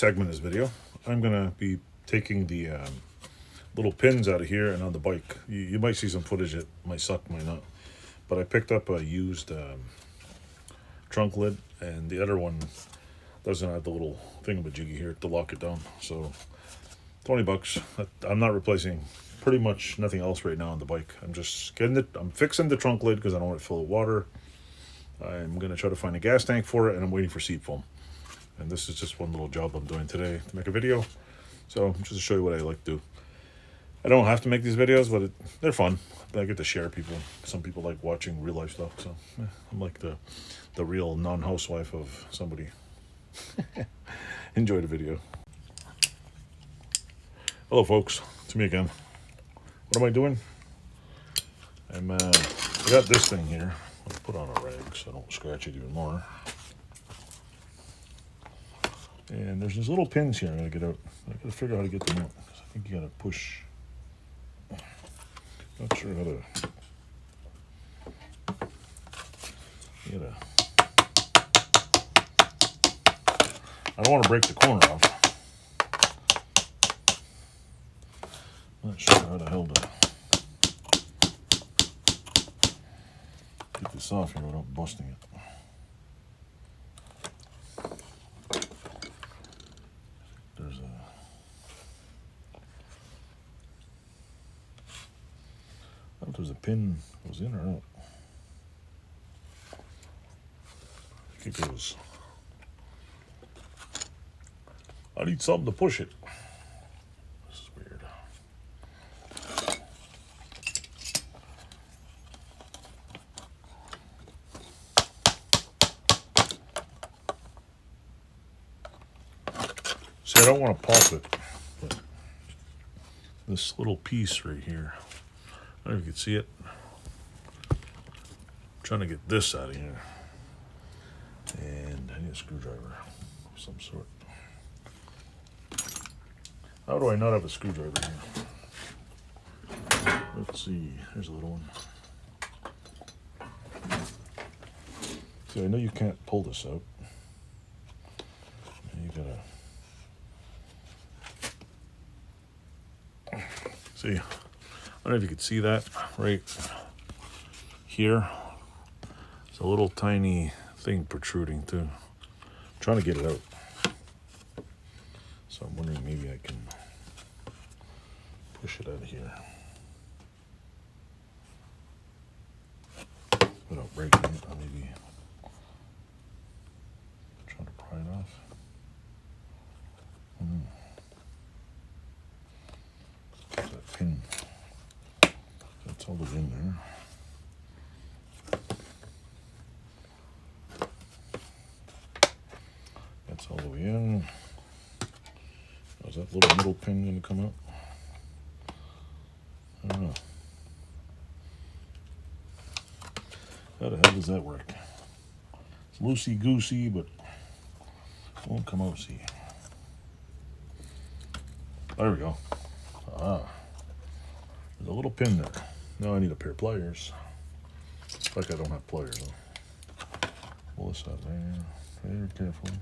segment of this video, I'm going to be taking the little pins out of here and on the bike. You might see some footage that might suck, might not. But I picked up a used trunk lid, and the other one doesn't have the little thingamajiggy here to lock it down. So $20. I'm not replacing pretty much nothing else right now on the bike. I'm just I'm fixing the trunk lid because I don't want it to fill with water. I'm going to try to find a gas tank for it, and I'm waiting for seat foam. And this is just one little job I'm doing today to make a video. So just to show you what I like to do. I don't have to make these videos, but they're fun. I get to share people. Some people like watching real life stuff. So I'm like the real non-housewife of somebody. Enjoy the video. Hello folks, it's me again. What am I doing? I got this thing here. I'll put on a rag so I don't scratch it even more. And there's these little pins here I gotta get out. I gotta figure out how to get them out. I think you gotta push. Not sure how to. You gotta. I don't want to break the corner off. Not sure how the hell to get this off here without busting it. There's a. I don't know if there's a pin goes in or not. I think it goes. I need something to push it. This is weird. See, I don't want to pop it, but this little piece right here, I don't know if you can see it. I'm trying to get this out of here. And I need a screwdriver of some sort. How do I not have a screwdriver here? Let's see. Here's a little one. See, I know you can't pull this out. You gotta. See, I don't know if you can see that right here. It's a little tiny thing protruding too. I'm trying to get it out. So I'm wondering maybe I can push it out of here without breaking it. Or maybe trying to pry it off. That pin. That's all that's in there. That's all the way in. Is that little middle pin going to come out? I don't know. How the hell does that work? It's loosey-goosey, but it won't come out, see. There we go. Ah. There's a little pin there. Now I need a pair of pliers. Like I don't have pliers, though. Pull this out there. Very carefully.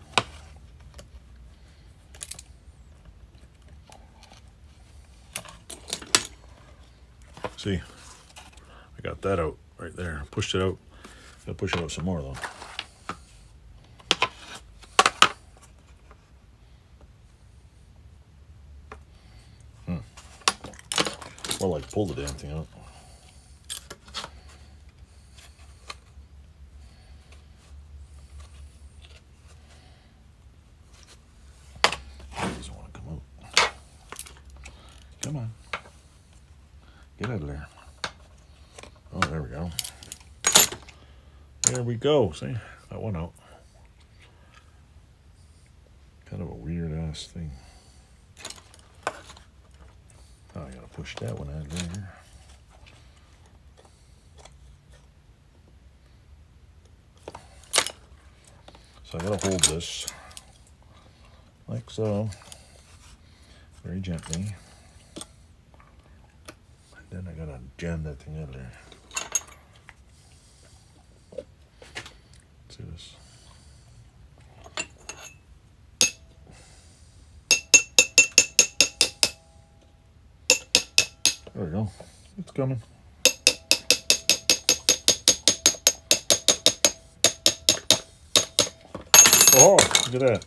See, I got that out right there. Pushed it out. Gotta push it out some more though. More like pull the damn thing out. It doesn't want to come out. Come on. Get out of there. Oh, there we go. There we go. See? That one out. Kind of a weird ass thing. Oh, I gotta push that one out of there. So I gotta hold this like so. Very gently. Then I gotta jam that thing out of there. Let's see this. There we go. It's coming. Oh, look at that.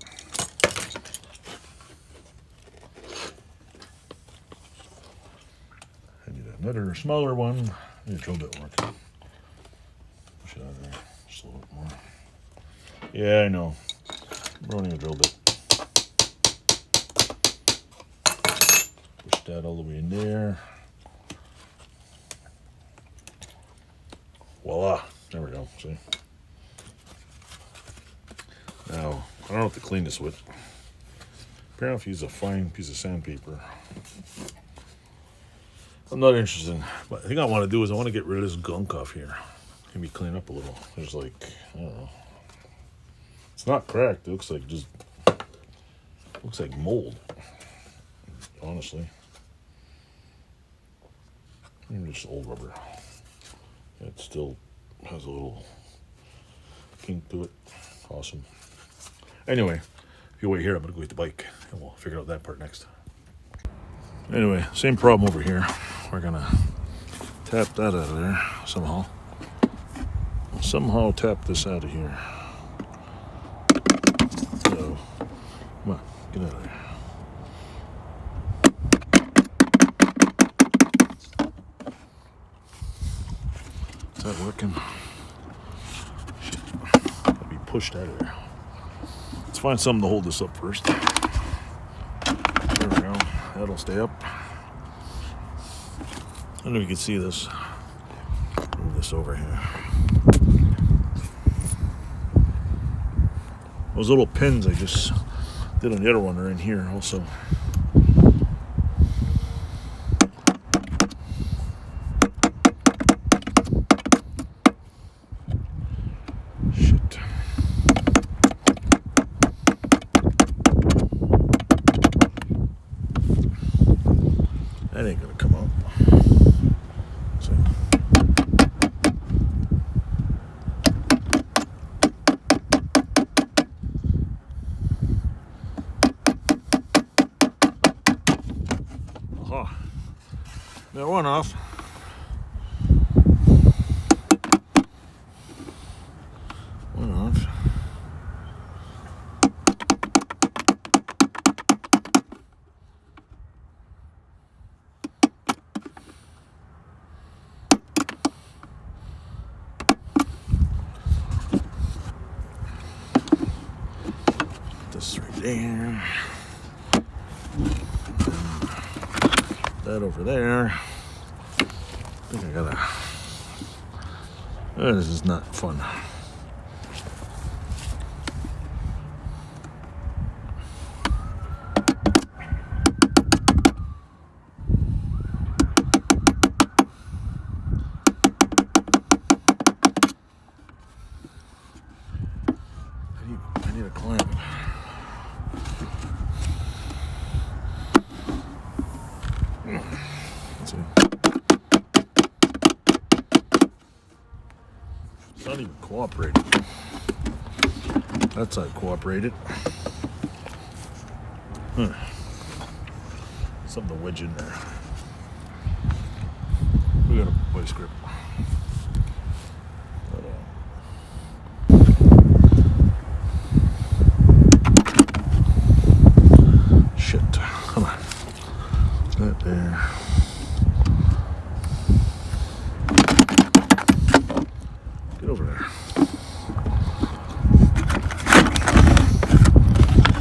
I need another smaller one. I need a drill bit work. Push it out of there just a little bit more. Yeah, I know. I'm running a drill bit. Push that all the way in there. Voila. There we go. See? Now, I don't know what to clean this with. Apparently, if you use a fine piece of sandpaper. I'm not interested. But the thing I want to do is I want to get rid of this gunk off here. Maybe clean up a little. There's like, I don't know. It's not cracked. It looks like just, looks like mold. Honestly. Maybe just old rubber. It still has a little kink to it. Awesome. Anyway, if you wait here, I'm going to go get the bike and we'll figure out that part next. Anyway, same problem over here. We're going to tap that out of there somehow. Somehow tap this out of here. So, come on, get out of there. Is that working? Shit. I'll be pushed out of there. Let's find something to hold this up first. There we go. That'll stay up. I don't know if you can see this. Move this over here. Those little pins I just did on the other one are in here also. Shit. That ain't gonna come out. So. Aha. That one off. One off. This right there. That over there. I think I gotta. This is not fun. I need a clamp. Let's see. It's not even cooperating. That side cooperated. Something to wedge in there. We got a vice grip. Shit. Come on. That there. Get over there.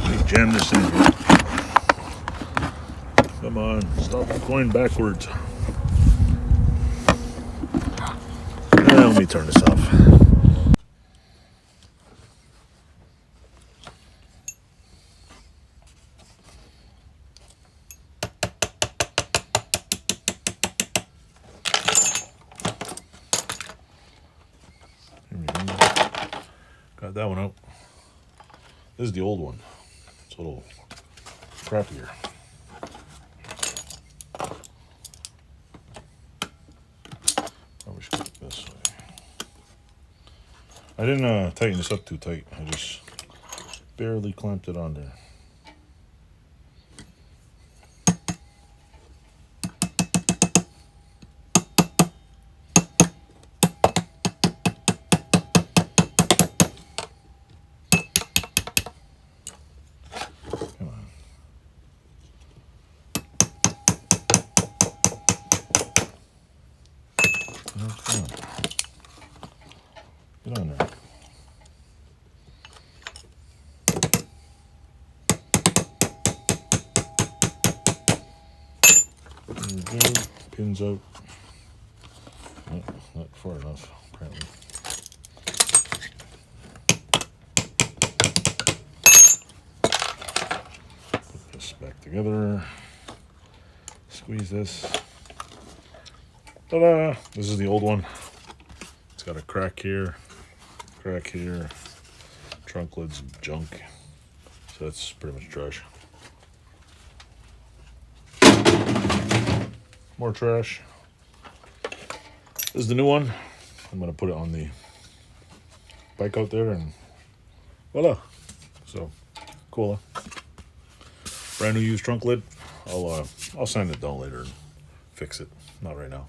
Let me jam this in here. Come on, stop going backwards. Let me turn this off. Here we go. Got that one out. This is the old one. It's a little crappier. Probably should put it this way. I didn't tighten this up too tight. I just barely clamped it on there. Get on there. There we go. Pins out. No, not far enough, apparently. Put this back together. Squeeze this. Ta-da! This is the old one. It's got a crack here, trunk lid's junk, so that's pretty much trash. More trash. This is the new one. I'm gonna put it on the bike out there, and voila. So cool. Huh? Brand new used trunk lid. I'll sand it down later and fix it. Not right now.